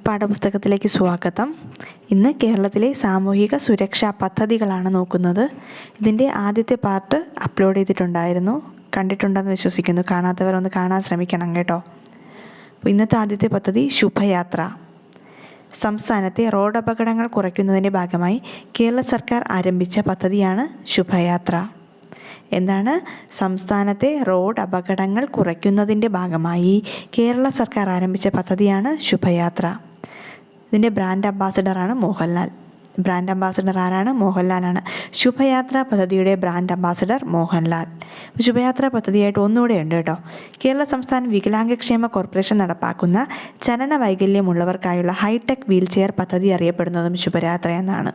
പാഠപുസ്തകത്തിലേക്ക് സ്വാഗതം. ഇന്ന് കേരളത്തിലെ സാമൂഹിക സുരക്ഷാ പദ്ധതികളാണ് നോക്കുന്നത്. ഇതിൻ്റെ ആദ്യത്തെ പാർട്ട് അപ്ലോഡ് ചെയ്തിട്ടുണ്ടായിരുന്നു, കണ്ടിട്ടുണ്ടെന്ന് വിശ്വസിക്കുന്നു. കാണാത്തവർ ഒന്ന് കാണാൻ ശ്രമിക്കണം കേട്ടോ. അപ്പോൾ ഇന്നത്തെ ആദ്യത്തെ പദ്ധതി ശുഭയാത്ര. സംസ്ഥാനത്തെ റോഡ് അപകടങ്ങൾ കുറയ്ക്കുന്നതിൻ്റെ ഭാഗമായി കേരള സർക്കാർ ആരംഭിച്ച പദ്ധതിയാണ് ശുഭയാത്ര. എന്താണ്? സംസ്ഥാനത്തെ റോഡ് അപകടങ്ങൾ കുറയ്ക്കുന്നതിൻ്റെ ഭാഗമായി കേരള സർക്കാർ ആരംഭിച്ച പദ്ധതിയാണ് ശുഭയാത്ര. ഇതിൻ്റെ ബ്രാൻഡ് അംബാസഡറാണ് മോഹൻലാൽ. ബ്രാൻഡ് അംബാസഡർ ആരാണ്? മോഹൻലാലാണ്. ശുഭയാത്ര പദ്ധതിയുടെ ബ്രാൻഡ് അംബാസഡർ മോഹൻലാൽ. ശുഭയാത്ര പദ്ധതിയായിട്ട് ഒന്നുകൂടെ ഉണ്ട് കേട്ടോ. കേരള സംസ്ഥാന വികലാംഗക്ഷേമ കോർപ്പറേഷൻ നടപ്പാക്കുന്ന ചലന വൈകല്യമുള്ളവർക്കായുള്ള ഹൈടെക് വീൽ ചെയർ പദ്ധതി അറിയപ്പെടുന്നതും ശുഭയാത്ര എന്നാണ്.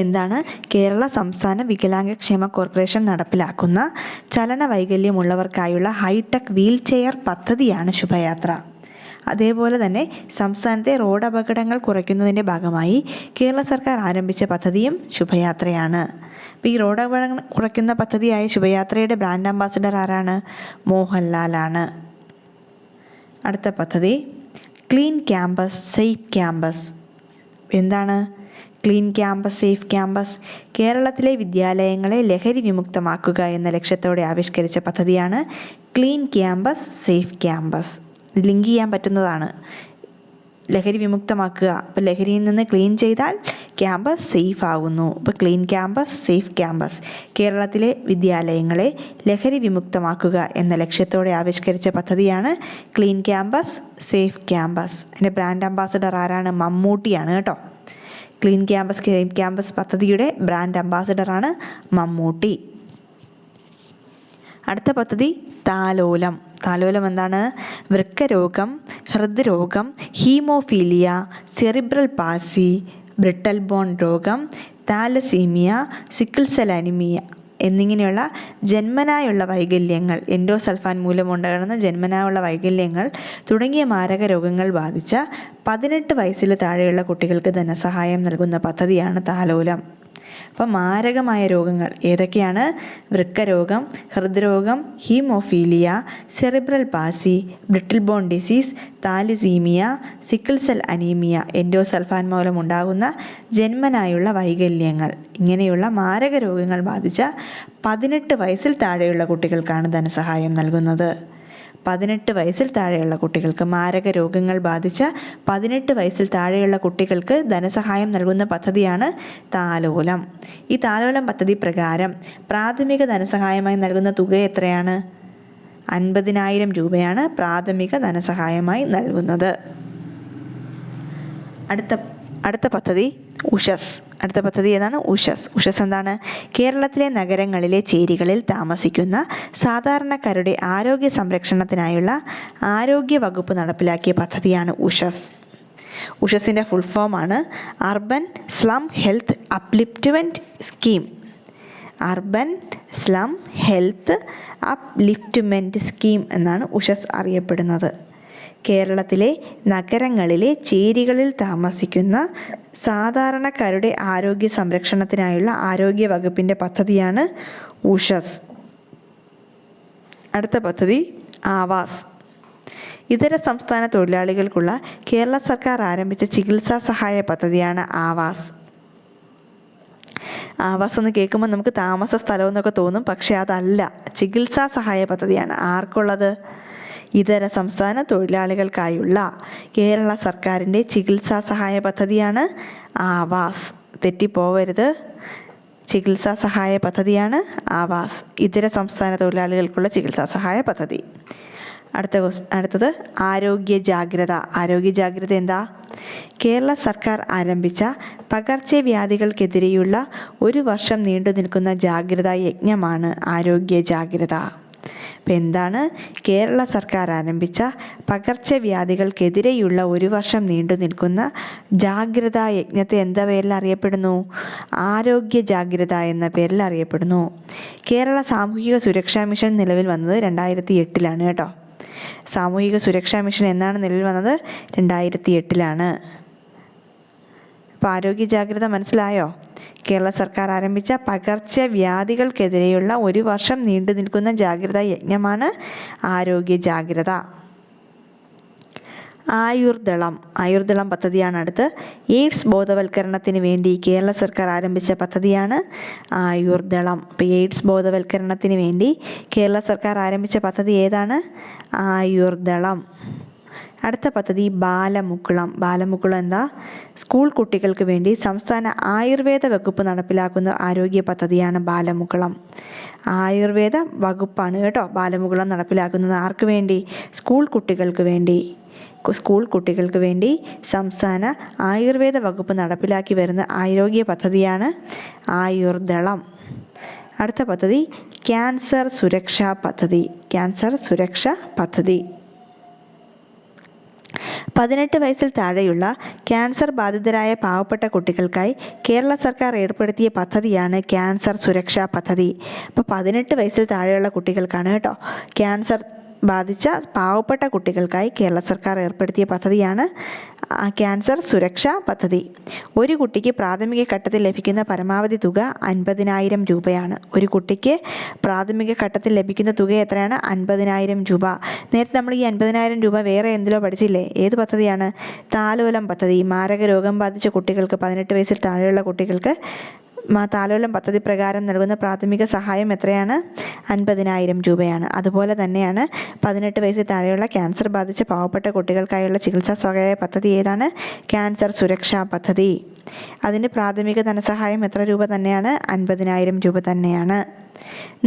എന്താണ്? കേരള സംസ്ഥാന വികലാംഗക്ഷേമ കോർപ്പറേഷൻ നടപ്പിലാക്കുന്ന ചലന വൈകല്യമുള്ളവർക്കായുള്ള ഹൈടെക് വീൽ ചെയർ പദ്ധതിയാണ് ശുഭയാത്ര. അതേപോലെ തന്നെ സംസ്ഥാനത്തെ റോഡ് അപകടങ്ങൾ കുറയ്ക്കുന്നതിൻ്റെ ഭാഗമായി കേരള സർക്കാർ ആരംഭിച്ച പദ്ധതിയും ശുഭയാത്രയാണ്. അപ്പോൾ ഈ റോഡ് അപകടങ്ങൾ കുറയ്ക്കുന്ന പദ്ധതിയായ ശുഭയാത്രയുടെ ബ്രാൻഡ് അംബാസഡർ ആരാണ്? മോഹൻലാലാണ്. അടുത്ത പദ്ധതി ക്ലീൻ ക്യാമ്പസ് സേഫ് ക്യാമ്പസ്. എന്താണ് ക്ലീൻ ക്യാമ്പസ് സേഫ് ക്യാമ്പസ്? കേരളത്തിലെ വിദ്യാലയങ്ങളെ ലഹരി വിമുക്തമാക്കുക എന്ന ലക്ഷ്യത്തോടെ ആവിഷ്കരിച്ച പദ്ധതിയാണ് ക്ലീൻ ക്യാമ്പസ് സേഫ് ക്യാമ്പസ്. ഇത് ലിങ്ക് ചെയ്യാൻ പറ്റുന്നതാണ്. ലഹരി വിമുക്തമാക്കുക, അപ്പോൾ ലഹരിയിൽ നിന്ന് ക്ലീൻ ചെയ്താൽ ക്യാമ്പസ് സേഫ് ആകുന്നു. അപ്പോൾ ക്ലീൻ ക്യാമ്പസ് സേഫ് ക്യാമ്പസ് കേരളത്തിലെ വിദ്യാലയങ്ങളെ ലഹരി വിമുക്തമാക്കുക എന്ന ലക്ഷ്യത്തോടെ ആവിഷ്കരിച്ച പദ്ധതിയാണ് ക്ലീൻ ക്യാമ്പസ് സേഫ് ക്യാമ്പസ്. അതിൻ്റെ ബ്രാൻഡ് അംബാസഡർ ആരാണ്? മമ്മൂട്ടിയാണ് കേട്ടോ. ക്ലീൻ ക്യാമ്പസ് സേഫ് ക്യാമ്പസ് പദ്ധതിയുടെ ബ്രാൻഡ് അംബാസഡറാണ് മമ്മൂട്ടി. അടുത്ത പദ്ധതി താലോലം. താലോലം എന്താണ്? വൃക്കരോഗം, ഹൃദ്രോഗം, ഹീമോഫീലിയ, സെറിബ്രൽ പാൾസി, ബ്രിട്ടൽ ബോൺ രോഗം, താലസീമിയ, സിക്കിൾ സെൽ അനീമിയ എന്നിങ്ങനെയുള്ള ജന്മനായുള്ള വൈകല്യങ്ങൾ, എൻഡോസൾഫാൻ മൂലമുണ്ടാകുന്ന ജന്മനായുള്ള വൈകല്യങ്ങൾ തുടങ്ങിയ മാരക രോഗങ്ങൾ ബാധിച്ച 18 വയസ്സിൽ താഴെയുള്ള കുട്ടികൾക്ക് ധനസഹായം നൽകുന്ന പദ്ധതിയാണ് താലോലം. അപ്പം മാരകമായ രോഗങ്ങൾ ഏതൊക്കെയാണ്? വൃക്കരോഗം, ഹൃദ്രോഗം, haemophilia, cerebral palsy, brittle bone disease, thalassaemia, sickle cell anaemia, endosulfan മൂലം ഉണ്ടാകുന്ന ജന്മനായുള്ള വൈകല്യങ്ങൾ, ഇങ്ങനെയുള്ള മാരക രോഗങ്ങൾ ബാധിച്ച 18 വയസ്സിൽ താഴെയുള്ള കുട്ടികൾക്കാണ് ധനസഹായം നൽകുന്നത്. 18 വയസ്സിൽ താഴെയുള്ള കുട്ടികൾക്ക്, മാരക രോഗങ്ങൾ ബാധിച്ച 18 വയസ്സിൽ താഴെയുള്ള കുട്ടികൾക്ക് ധനസഹായം നൽകുന്ന പദ്ധതിയാണ് താലോലം. ഈ താലോലം പദ്ധതി പ്രകാരം പ്രാഥമിക ധനസഹായമായി നൽകുന്ന തുക എത്രയാണ്? 50,000 രൂപയാണ് പ്രാഥമിക ധനസഹായമായി നൽകുന്നത്. അടുത്ത പദ്ധതി ഉഷസ്. അടുത്ത പദ്ധതി ഏതാണ്? ഉഷസ്. ഉഷസ് എന്താണ്? കേരളത്തിലെ നഗരങ്ങളിലെ ചേരികളിൽ താമസിക്കുന്ന സാധാരണക്കാരുടെ ആരോഗ്യ സംരക്ഷണത്തിനായുള്ള ആരോഗ്യ വകുപ്പ് നടപ്പിലാക്കിയ പദ്ധതിയാണ് ഉഷസ്. ഉഷസിൻ്റെ ഫുൾ ഫോമാണ് urban slum health upliftment scheme. Urban slum health upliftment scheme എന്നാണ് ഉഷസ് അറിയപ്പെടുന്നത്. കേരളത്തിലെ നഗരങ്ങളിലെ ചേരികളിൽ താമസിക്കുന്ന സാധാരണക്കാരുടെ ആരോഗ്യ സംരക്ഷണത്തിനായുള്ള ആരോഗ്യ വകുപ്പിൻ്റെ പദ്ധതിയാണ് ഉഷസ്. അടുത്ത പദ്ധതി ആവാസ്. ഇതര സംസ്ഥാന തൊഴിലാളികൾക്കുള്ള കേരള സർക്കാർ ആരംഭിച്ച ചികിത്സാ സഹായ പദ്ധതിയാണ് ആവാസ്. ആവാസ് എന്ന് കേൾക്കുമ്പോൾ നമുക്ക് താമസ സ്ഥലം എന്നൊക്കെ തോന്നും, പക്ഷേ അതല്ല, ചികിത്സാ സഹായ പദ്ധതിയാണ്. ആർക്കുള്ളത്? ഇതര സംസ്ഥാന തൊഴിലാളികൾക്കായുള്ള കേരള സർക്കാരിൻ്റെ ചികിത്സാ സഹായ പദ്ധതിയാണ് ആവാസ്. തെറ്റിപ്പോവരുത്, ചികിത്സാ സഹായ പദ്ധതിയാണ് ആവാസ്, ഇതര സംസ്ഥാന തൊഴിലാളികൾക്കുള്ള ചികിത്സാ സഹായ പദ്ധതി. അടുത്തത് ആരോഗ്യ ജാഗ്രത. ആരോഗ്യ ജാഗ്രത എന്താ? കേരള സർക്കാർ ആരംഭിച്ച പകർച്ചവ്യാധികൾക്കെതിരെയുള്ള 1 വർഷം നീണ്ടു നിൽക്കുന്ന ജാഗ്രതാ യജ്ഞമാണ് ആരോഗ്യ ജാഗ്രത. അപ്പം എന്താണ്? കേരള സർക്കാർ ആരംഭിച്ച പകർച്ചവ്യാധികൾക്കെതിരെയുള്ള 1 വർഷം നീണ്ടു നിൽക്കുന്ന ജാഗ്രതാ യജ്ഞത്തെ എന്താ പേരിൽ അറിയപ്പെടുന്നു? ആരോഗ്യ ജാഗ്രത എന്ന പേരിൽ അറിയപ്പെടുന്നു. കേരള സാമൂഹിക സുരക്ഷാ മിഷൻ നിലവിൽ വന്നത് 2008 കേട്ടോ. സാമൂഹിക സുരക്ഷാ മിഷൻ എന്നാണ് നിലവിൽ വന്നത്? 2008. അപ്പോൾ ആരോഗ്യ ജാഗ്രത മനസ്സിലായോ? കേരള സർക്കാർ ആരംഭിച്ച പകർച്ചവ്യാധികൾക്കെതിരെയുള്ള 1 വർഷം നീണ്ടു നിൽക്കുന്ന ജാഗ്രതാ യജ്ഞമാണ് ആരോഗ്യ ജാഗ്രത. ആയുർദളം പദ്ധതിയാണ് അടുത്ത്. എയ്ഡ്സ് ബോധവൽക്കരണത്തിന് വേണ്ടി കേരള സർക്കാർ ആരംഭിച്ച പദ്ധതിയാണ് ആയുർദളം. അപ്പോൾ എയ്ഡ്സ് ബോധവൽക്കരണത്തിന് വേണ്ടി കേരള സർക്കാർ ആരംഭിച്ച പദ്ധതി ഏതാണ്? ആയുർദളം. അടുത്ത പദ്ധതി ബാലമുകുളം എന്താ? സ്കൂൾ കുട്ടികൾക്ക് വേണ്ടി സംസ്ഥാന ആയുർവേദ വകുപ്പ് നടപ്പിലാക്കുന്ന ആരോഗ്യ പദ്ധതിയാണ് ബാലമുകുളം. ആയുർവേദ വകുപ്പാണ് കേട്ടോ ബാലമുകുളം നടപ്പിലാക്കുന്നത്. ആർക്ക് വേണ്ടി? സ്കൂൾ കുട്ടികൾക്ക് വേണ്ടി സംസ്ഥാന ആയുർവേദ വകുപ്പ് നടപ്പിലാക്കി വരുന്ന ആരോഗ്യ പദ്ധതിയാണ് ആയുർദളം. അടുത്ത പദ്ധതി ക്യാൻസർ സുരക്ഷാ പദ്ധതി. 18 വയസ്സിൽ താഴെയുള്ള ക്യാൻസർ ബാധിതരായ പാവപ്പെട്ട കുട്ടികൾക്കായി കേരള സർക്കാർ ഏർപ്പെടുത്തിയ പദ്ധതിയാണ് ക്യാൻസർ സുരക്ഷാ പദ്ധതി. അപ്പോൾ 18 വയസ്സിൽ താഴെയുള്ള കുട്ടികൾക്കാണ് കേട്ടോ. ക്യാൻസർ ബാധിച്ച പാവപ്പെട്ട കുട്ടികൾക്കായി കേരള സർക്കാർ ഏർപ്പെടുത്തിയ പദ്ധതിയാണ് ക്യാൻസർ സുരക്ഷാ പദ്ധതി. ഒരു കുട്ടിക്ക് പ്രാഥമിക ഘട്ടത്തിൽ ലഭിക്കുന്ന പരമാവധി തുക 50,000 രൂപയാണ്. ഒരു കുട്ടിക്ക് പ്രാഥമിക ഘട്ടത്തിൽ ലഭിക്കുന്ന തുക എത്രയാണ്? 50,000 രൂപ. നേരത്തെ നമ്മൾ ഈ 50,000 രൂപ വേറെ എന്തിലോ പഠിച്ചില്ലേ? ഏത് പദ്ധതിയാണ്? താലോലം പദ്ധതി. മാരക രോഗം ബാധിച്ച കുട്ടികൾക്ക്, 18 വയസ്സിൽ താഴെയുള്ള കുട്ടികൾക്ക് താലോലം പദ്ധതി പ്രകാരം നൽകുന്ന പ്രാഥമിക സഹായം എത്രയാണ്? 50,000 രൂപയാണ്. അതുപോലെ തന്നെയാണ് 18 വയസ്സിൽ താഴെയുള്ള ക്യാൻസർ ബാധിച്ച പാവപ്പെട്ട കുട്ടികൾക്കായുള്ള ചികിത്സാ സഹായ പദ്ധതി ഏതാണ്? ക്യാൻസർ സുരക്ഷാ പദ്ധതി. അതിന് പ്രാഥമിക ധനസഹായം എത്ര രൂപ തന്നെയാണ്? 50,000 രൂപ തന്നെയാണ്.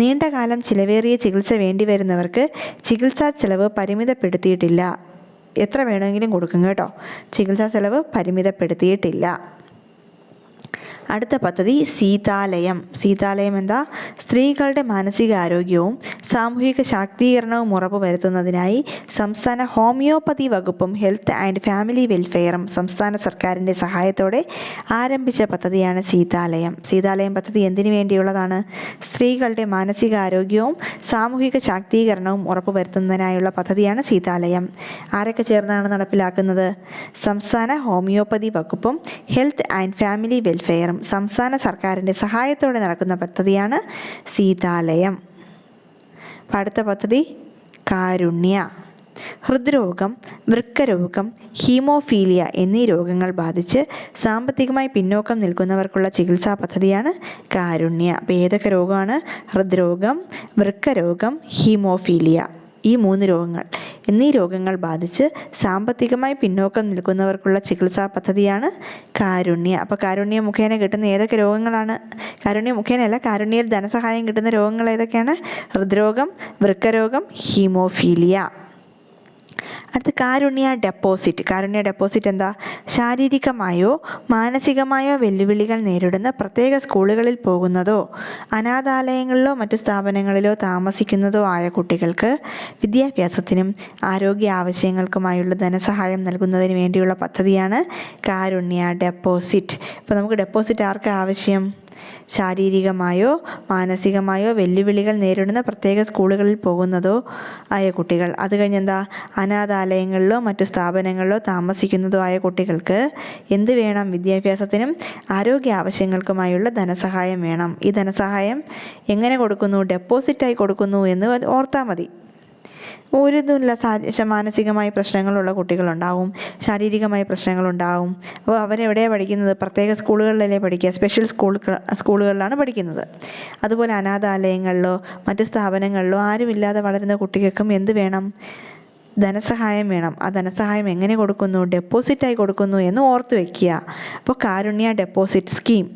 നീണ്ടകാലം ചിലവേറിയ ചികിത്സ വേണ്ടിവരുന്നവർക്ക് ചികിത്സാ ചെലവ് പരിമിതപ്പെടുത്തിയിട്ടില്ല. എത്ര വേണമെങ്കിലും കൊടുക്കും കേട്ടോ. ചികിത്സാ ചെലവ് പരിമിതപ്പെടുത്തിയിട്ടില്ല. അടുത്ത പദ്ധതി സീതാലയം എന്താ? സ്ത്രീകളുടെ മാനസികാരോഗ്യവും സാമൂഹിക ശാക്തീകരണവും ഉറപ്പുവരുത്തുന്നതിനായി സംസ്ഥാന ഹോമിയോപ്പതി വകുപ്പും ഹെൽത്ത് ആൻഡ് ഫാമിലി വെൽഫെയറും സംസ്ഥാന സർക്കാരിൻ്റെ സഹായത്തോടെ ആരംഭിച്ച പദ്ധതിയാണ് സീതാലയം പദ്ധതി എന്തിനു വേണ്ടിയുള്ളതാണ്? സ്ത്രീകളുടെ മാനസികാരോഗ്യവും സാമൂഹിക ശാക്തീകരണവും ഉറപ്പുവരുത്തുന്നതിനായുള്ള പദ്ധതിയാണ് സീതാലയം. ആരൊക്കെ ചേർന്നാണ് നടപ്പിലാക്കുന്നത്? സംസ്ഥാന ഹോമിയോപ്പതി വകുപ്പും ഹെൽത്ത് ആൻഡ് ഫാമിലി വെൽഫെയറും സംസ്ഥാന സർക്കാരിൻ്റെ സഹായത്തോടെ നടക്കുന്ന പദ്ധതിയാണ് സീതാലയം. അടുത്ത പദ്ധതി കാരുണ്യ. ഹൃദ്രോഗം, വൃക്കരോഗം, ഹീമോഫീലിയ എന്നീ രോഗങ്ങൾ ബാധിച്ച് സാമ്പത്തികമായി പിന്നോക്കം നിൽക്കുന്നവർക്കുള്ള ചികിത്സാ പദ്ധതിയാണ് കാരുണ്യ. അപ്പോൾ ഏതൊക്കെ രോഗമാണ്? ഹൃദ്രോഗം, വൃക്കരോഗം, ഹീമോഫീലിയ. ഈ 3 രോഗങ്ങൾ എന്നീ രോഗങ്ങൾ ബാധിച്ച് സാമ്പത്തികമായി പിന്നോക്കം നിൽക്കുന്നവർക്കുള്ള ചികിത്സാ പദ്ധതിയാണ് കാരുണ്യ. അപ്പോൾ കാരുണ്യ മുഖേന കിട്ടുന്ന ഏതൊക്കെ രോഗങ്ങളാണ്? കാരുണ്യ മുഖേനയല്ല, കാരുണ്യയിൽ ധനസഹായം കിട്ടുന്ന രോഗങ്ങൾ ഏതൊക്കെയാണ്? ഹൃദ്രോഗം, വൃക്കരോഗം, ഹീമോഫീലിയ. അടുത്ത കാരുണ്യ ഡെപ്പോസിറ്റ് എന്താ? ശാരീരികമായോ മാനസികമായോ വെല്ലുവിളികൾ നേരിടുന്ന പ്രത്യേക സ്കൂളുകളിൽ പോകുന്നതോ അനാഥാലയങ്ങളിലോ മറ്റു സ്ഥാപനങ്ങളിലോ താമസിക്കുന്നതോ ആയ കുട്ടികൾക്ക് വിദ്യാഭ്യാസത്തിനും ആരോഗ്യ ആവശ്യങ്ങൾക്കുമായുള്ള ധനസഹായം നൽകുന്നതിന് വേണ്ടിയുള്ള പദ്ധതിയാണ് കാരുണ്യ ഡെപ്പോസിറ്റ്. ഇപ്പോൾ നമുക്ക് ഡെപ്പോസിറ്റ് ആർക്കാണ് ആവശ്യം? ശാരീരികമായോ മാനസികമായോ വെല്ലുവിളികൾ നേരിടുന്ന പ്രത്യേക സ്കൂളുകളിൽ പോകുന്നതോ ആയ കുട്ടികൾ. അത് കഴിഞ്ഞെന്താ? അനാഥാലയങ്ങളിലോ മറ്റു സ്ഥാപനങ്ങളിലോ താമസിക്കുന്നതോ ആയ കുട്ടികൾക്ക് എന്ത് വേണം? വിദ്യാഭ്യാസത്തിനും ആരോഗ്യ ആവശ്യങ്ങൾക്കുമായുള്ള ധനസഹായം വേണം. ഈ ധനസഹായം എങ്ങനെ കൊടുക്കുന്നു? ഡെപ്പോസിറ്റായി കൊടുക്കുന്നു എന്ന് ഓർത്താൽ മതി. ഒരിതുമില്ല, മാനസികമായ പ്രശ്നങ്ങളുള്ള കുട്ടികളുണ്ടാവും, ശാരീരികമായ പ്രശ്നങ്ങളുണ്ടാവും. അപ്പോൾ അവരെവിടെയാണ് പഠിക്കുന്നത്? പ്രത്യേക സ്കൂളുകളിലല്ലേ പഠിക്കുക, സ്പെഷ്യൽ സ്കൂളുകളിലാണ് പഠിക്കുന്നത്. അതുപോലെ അനാഥാലയങ്ങളിലോ മറ്റ് സ്ഥാപനങ്ങളിലോ ആരുമില്ലാതെ വളരുന്ന കുട്ടികൾക്കും എന്ത് വേണം? ധനസഹായം വേണം. ആ ധനസഹായം എങ്ങനെ കൊടുക്കുന്നു? ഡെപ്പോസിറ്റായി കൊടുക്കുന്നു എന്ന് ഓർത്ത് വയ്ക്കുക. അപ്പോൾ കാരുണ്യ ഡെപ്പോസിറ്റ് സ്കീം.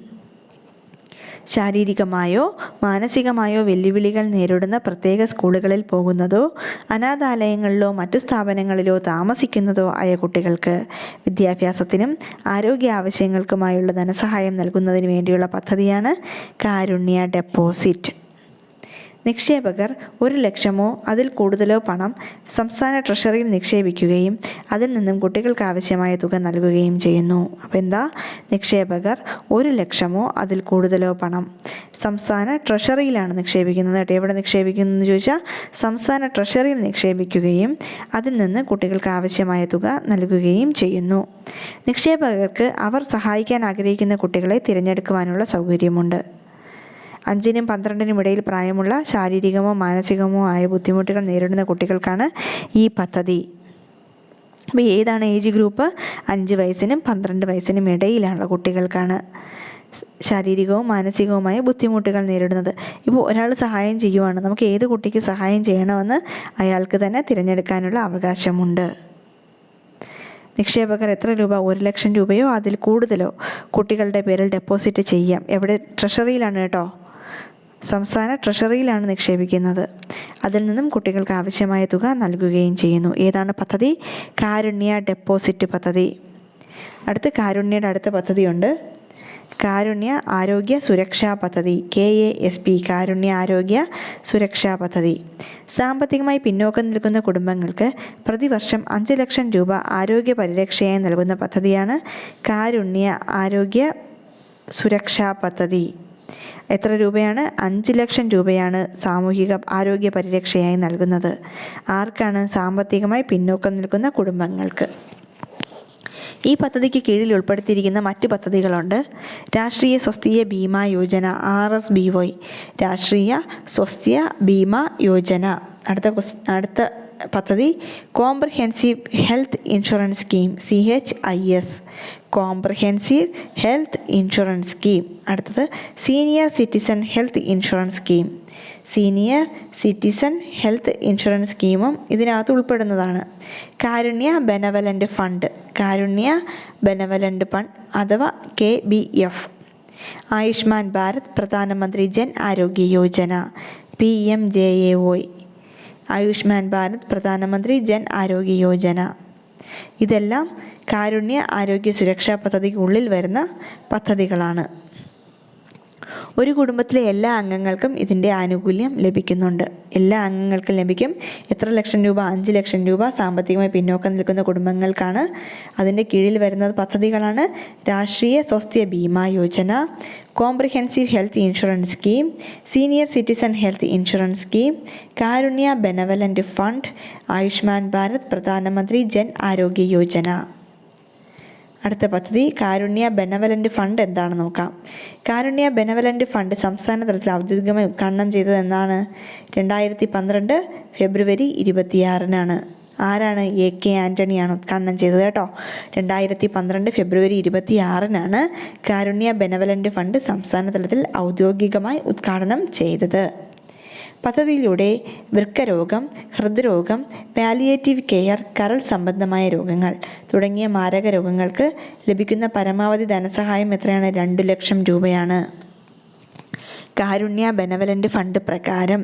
ശാരീരികമായോ മാനസികമായോ വെല്ലുവിളികൾ നേരിടുന്ന പ്രത്യേക സ്കൂളുകളിൽ പോകുന്നതോ അനാഥാലയങ്ങളിലോ മറ്റു സ്ഥാപനങ്ങളിലോ താമസിക്കുന്നതോ ആയ കുട്ടികൾക്ക് വിദ്യാഭ്യാസത്തിനും ആരോഗ്യ ആവശ്യങ്ങൾക്കുമായുള്ള ധനസഹായം നൽകുന്നതിന് വേണ്ടിയുള്ള പദ്ധതിയാണ് കാരുണ്യ ഡെപ്പോസിറ്റ്. നിക്ഷേപകർ 1 ലക്ഷമോ അതിൽ കൂടുതലോ പണം സംസ്ഥാന ട്രഷറിയിൽ നിക്ഷേപിക്കുകയും അതിൽ നിന്നും കുട്ടികൾക്ക് ആവശ്യമായ തുക നൽകുകയും ചെയ്യുന്നു. അപ്പോൾ എന്താ? നിക്ഷേപകർ 1 ലക്ഷമോ അതിൽ കൂടുതലോ പണം സംസ്ഥാന ട്രഷറിയിലാണ് നിക്ഷേപിക്കുന്നത് കേട്ടോ. എവിടെ നിക്ഷേപിക്കുന്നു എന്ന് ചോദിച്ചാൽ സംസ്ഥാന ട്രഷറിയിൽ നിക്ഷേപിക്കുകയും അതിൽ നിന്ന് കുട്ടികൾക്ക് ആവശ്യമായ തുക നൽകുകയും ചെയ്യുന്നു. നിക്ഷേപകർക്ക് അവർ സഹായിക്കാൻ ആഗ്രഹിക്കുന്ന കുട്ടികളെ തിരഞ്ഞെടുക്കുവാനുള്ള സൗകര്യമുണ്ട്. 5നും 12നും ഇടയിൽ പ്രായമുള്ള ശാരീരികമോ മാനസികമോ ആയ ബുദ്ധിമുട്ടുകൾ നേരിടുന്ന കുട്ടികൾക്കാണ് ഈ പദ്ധതി. അപ്പോൾ ഏതാണ് ഏജ് ഗ്രൂപ്പ്? 5 വയസ്സിനും 12 വയസ്സിനും ഇടയിലുള്ള കുട്ടികൾക്കാണ് ശാരീരികവും മാനസികവുമായ ബുദ്ധിമുട്ടുകൾ നേരിടുന്നത്. ഇപ്പോൾ ഒരാൾ സഹായം ചെയ്യുവാണ്, നമുക്ക് ഏത് കുട്ടിക്ക് സഹായം ചെയ്യണമെന്ന് അയാൾക്ക് തന്നെ തിരഞ്ഞെടുക്കാനുള്ള അവകാശമുണ്ട്. നിക്ഷേപകർ എത്ര രൂപ, 1 ലക്ഷം രൂപയോ അതിൽ കൂടുതലോ കുട്ടികളുടെ പേരിൽ ഡെപ്പോസിറ്റ് ചെയ്യാം. എവിടെ? ട്രഷറിയിലാണ് കേട്ടോ. സംസ്ഥാന ട്രഷറിയിലാണ് നിക്ഷേപിക്കുന്നത്. അതിൽ നിന്നും കുട്ടികൾക്ക് ആവശ്യമായ തുക നൽകുകയും ചെയ്യുന്നു. ഏതാണ് പദ്ധതി? കാരുണ്യ ഡെപ്പോസിറ്റ് പദ്ധതി. അടുത്ത് കാരുണ്യയുടെ അടുത്ത പദ്ധതിയുണ്ട്, കാരുണ്യ ആരോഗ്യ സുരക്ഷാ പദ്ധതി, KASP, കാരുണ്യ ആരോഗ്യ സുരക്ഷാ പദ്ധതി. സാമ്പത്തികമായി പിന്നോക്കം നിൽക്കുന്ന കുടുംബങ്ങൾക്ക് പ്രതിവർഷം 5 ലക്ഷം രൂപ ആരോഗ്യ പരിരക്ഷയായി നൽകുന്ന പദ്ധതിയാണ് കാരുണ്യ ആരോഗ്യ സുരക്ഷാ പദ്ധതി. എത്ര രൂപയാണ്? 5 ലക്ഷം രൂപയാണ് സാമൂഹിക ആരോഗ്യ പരിരക്ഷയായി നൽകുന്നത്. ആർക്കാണ്? സാമ്പത്തികമായി പിന്നോക്കം നിൽക്കുന്ന കുടുംബങ്ങൾക്ക്. ഈ പദ്ധതിക്ക് കീഴിൽ ഉൾപ്പെടുത്തിയിരിക്കുന്ന മറ്റ് പദ്ധതികളുണ്ട്. രാഷ്ട്രീയ സ്വാസ്ഥ്യ ബീമാ യോജന, RSBY, രാഷ്ട്രീയ സ്വാസ്ഥ്യ ബീമാ യോജന. അടുത്ത പദ്ധതി comprehensive health insurance scheme, CHIS, comprehensive health insurance scheme. അടുത്തത് senior citizen health insurance scheme, senior citizen health insurance സ്കീമും ഇതിനകത്ത് ഉൾപ്പെടുന്നതാണ്. Karunya benevolent fund, Karunya benevolent fund അഥവാ KBF. ആയുഷ്മാൻ ഭാരത് പ്രധാനമന്ത്രി ജൻ ആരോഗ്യ യോജന, PMJAY, ആയുഷ്മാൻ ഭാരത് പ്രധാനമന്ത്രി ജൻ ആരോഗ്യ യോജന. ഇതെല്ലാം കാരുണ്യ ആരോഗ്യ സുരക്ഷാ പദ്ധതിക്കുള്ളിൽ വരുന്ന പദ്ധതികളാണ്. ഒരു കുടുംബത്തിലെ എല്ലാ അംഗങ്ങൾക്കും ഇതിൻ്റെ ആനുകൂല്യം ലഭിക്കുന്നുണ്ട്. എല്ലാ അംഗങ്ങൾക്കും ലഭിക്കും. എത്ര ലക്ഷം രൂപ? 5 ലക്ഷം രൂപ സാമ്പത്തികമായി പിന്നോക്കം നിൽക്കുന്ന കുടുംബങ്ങൾക്കാണ്. അതിൻ്റെ കീഴിൽ വരുന്ന പദ്ധതികളാണ് Rashtriya Swasthya Bima Yojana, comprehensive health insurance scheme, senior citizen health insurance scheme, Karunya benevolent fund, Ayushman Bharat Pradhan Mantri Jan ആരോഗ്യ യോജന. അടുത്ത പദ്ധതി കാരുണ്യ ബെനവലൻ്റ് ഫണ്ട് എന്താണെന്ന് നോക്കാം. കാരുണ്യ ബെനവലൻ്റ് ഫണ്ട് സംസ്ഥാന തലത്തിൽ ഔദ്യോഗികമായി ഉദ്ഘാടനം ചെയ്തത് എന്നാണ്? 2012 ഫെബ്രുവരി 26-നാണ്. ആരാണ്? AK ആൻ്റണിയാണ് ഉദ്ഘാടനം ചെയ്തത് കേട്ടോ. 2012 ഫെബ്രുവരി 26-നാണ് കാരുണ്യ ബെനവലൻ്റ് ഫണ്ട് സംസ്ഥാന തലത്തിൽ ഔദ്യോഗികമായി ഉദ്ഘാടനം ചെയ്തത്. പദ്ധതിയിലൂടെ വൃക്കരോഗം, ഹൃദ്രോഗം, പാലിയേറ്റീവ് കെയർ, കരൾ സംബന്ധമായ രോഗങ്ങൾ തുടങ്ങിയ മാരക രോഗങ്ങൾക്ക് ലഭിക്കുന്ന പരമാവധി ധനസഹായം എത്രയാണ്? 2 ലക്ഷം രൂപയാണ്. കാരുണ്യ ബെനവലൻ്റ് ഫണ്ട് പ്രകാരം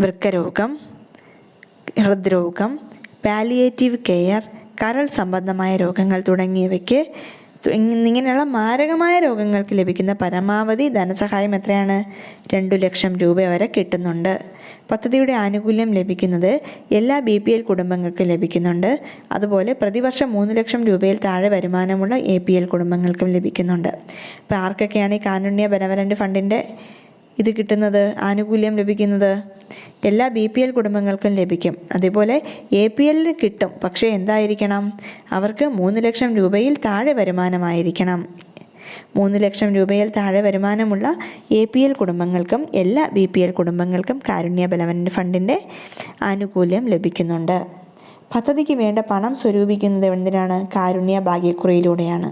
വൃക്കരോഗം, ഹൃദ്രോഗം, പാലിയേറ്റീവ് കെയർ, കരൾ സംബന്ധമായ രോഗങ്ങൾ തുടങ്ങിയവയ്ക്ക് ഇങ്ങനെയുള്ള മാരകമായ രോഗങ്ങൾക്ക് ലഭിക്കുന്ന പരമാവധി ധനസഹായം എത്രയാണ്? 2 ലക്ഷം രൂപ വരെ കിട്ടുന്നുണ്ട്. പദ്ധതിയുടെ ആനുകൂല്യം ലഭിക്കുന്നത് എല്ലാ BPL കുടുംബങ്ങൾക്കും ലഭിക്കുന്നുണ്ട്. അതുപോലെ പ്രതിവർഷം 3 ലക്ഷം രൂപയിൽ താഴെ വരുമാനമുള്ള APL കുടുംബങ്ങൾക്കും ലഭിക്കുന്നുണ്ട്. അപ്പോൾ ആർക്കൊക്കെയാണ് ഈ കാരുണ്യ ബെനവലൻ്റ് ഫണ്ടിൻ്റെ ഇത് കിട്ടുന്നത്, ആനുകൂല്യം ലഭിക്കുന്നത്? എല്ലാ BPL കുടുംബങ്ങൾക്കും ലഭിക്കും. അതേപോലെ APLന് കിട്ടും. പക്ഷേ എന്തായിരിക്കണം? അവർക്ക് 3 ലക്ഷം രൂപയിൽ താഴെ വരുമാനമായിരിക്കണം. 3 ലക്ഷം രൂപയിൽ താഴെ വരുമാനമുള്ള APL കുടുംബങ്ങൾക്കും എല്ലാ BPL കുടുംബങ്ങൾക്കും കാരുണ്യ ബെനവലൻ്റ് ഫണ്ടിൻ്റെ ആനുകൂല്യം ലഭിക്കുന്നുണ്ട്. പദ്ധതിക്ക് വേണ്ട പണം സ്വരൂപിക്കുന്നത് എന്തിനാണ്? കാരുണ്യ ഭാഗ്യക്കുറിയിലൂടെയാണ്.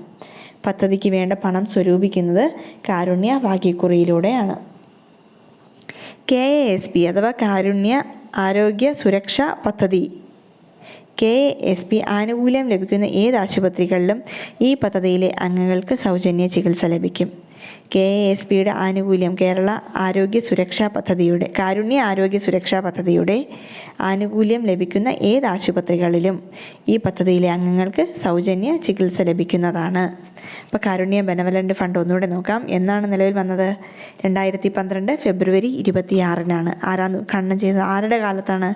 പദ്ധതിക്ക് വേണ്ട പണം സ്വരൂപിക്കുന്നത് കാരുണ്യ ഭാഗ്യക്കുറിയിലൂടെയാണ്. KASP അഥവാ കാരുണ്യ ആരോഗ്യ സുരക്ഷാ പദ്ധതി, KASP ആനുകൂല്യം ലഭിക്കുന്ന ഏത് ആശുപത്രികളിലും ഈ പദ്ധതിയിലെ അംഗങ്ങൾക്ക് സൗജന്യ ചികിത്സ ലഭിക്കും. KASPയുടെ ആനുകൂല്യം കേരള ആരോഗ്യ സുരക്ഷാ പദ്ധതിയുടെ, കാരുണ്യ ആരോഗ്യ സുരക്ഷാ പദ്ധതിയുടെ ആനുകൂല്യം ലഭിക്കുന്ന ഏത് ആശുപത്രികളിലും ഈ പദ്ധതിയിലെ അംഗങ്ങൾക്ക് സൗജന്യ ചികിത്സ ലഭിക്കുന്നതാണ്. അപ്പോൾ കാരുണ്യ ബെനവലൻ്റ് ഫണ്ട് ഒന്നുകൂടെ നോക്കാം. എന്നാണ് നിലവിൽ വന്നത്? 2012 ഫെബ്രുവരി 26-നാണ്. ആരാണ് ഉദ്ഘാടനം ചെയ്തത്? ആരുടെ കാലത്താണ്?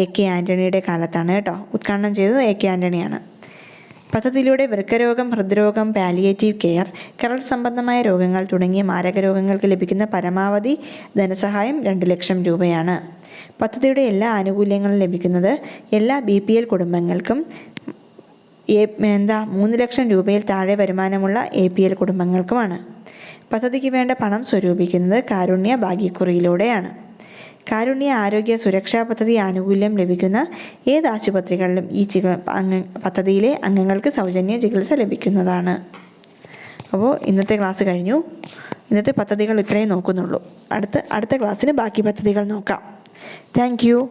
AK ആൻ്റണിയുടെ കാലത്താണ് കേട്ടോ. ഉദ്ഘാടനം ചെയ്തത് AK ആൻ്റണിയാണ്. പദ്ധതിയിലൂടെ വൃക്കരോഗം, ഹൃദ്രോഗം, പാലിയേറ്റീവ് കെയർ, കരൾ സംബന്ധമായ രോഗങ്ങൾ തുടങ്ങിയ മാരക രോഗങ്ങൾക്ക് ലഭിക്കുന്ന പരമാവധി ധനസഹായം 2 ലക്ഷം രൂപയാണ്. പദ്ധതിയുടെ എല്ലാ ആനുകൂല്യങ്ങളും ലഭിക്കുന്നത് എല്ലാ BPL കുടുംബങ്ങൾക്കും 3 ലക്ഷം രൂപയിൽ താഴെ വരുമാനമുള്ള APL കുടുംബങ്ങൾക്കുമാണ്. പദ്ധതിക്ക് വേണ്ട പണം സ്വരൂപിക്കുന്നത് കാരുണ്യ ഭാഗ്യക്കുറിയിലൂടെയാണ്. കാരുണ്യ ആരോഗ്യ സുരക്ഷാ പദ്ധതി ആനുകൂല്യം ലഭിക്കുന്ന ഏത് ആശുപത്രികളിലും ഈ പദ്ധതിയിലെ അംഗങ്ങൾക്ക് സൗജന്യ ചികിത്സ ലഭിക്കുന്നതാണ്. അപ്പോൾ ഇന്നത്തെ ക്ലാസ് കഴിഞ്ഞു. ഇന്നത്തെ പദ്ധതികൾ ഇത്രയും നോക്കുന്നുള്ളൂ. അടുത്ത ക്ലാസ്സിന് ബാക്കി പദ്ധതികൾ നോക്കാം. Thank you.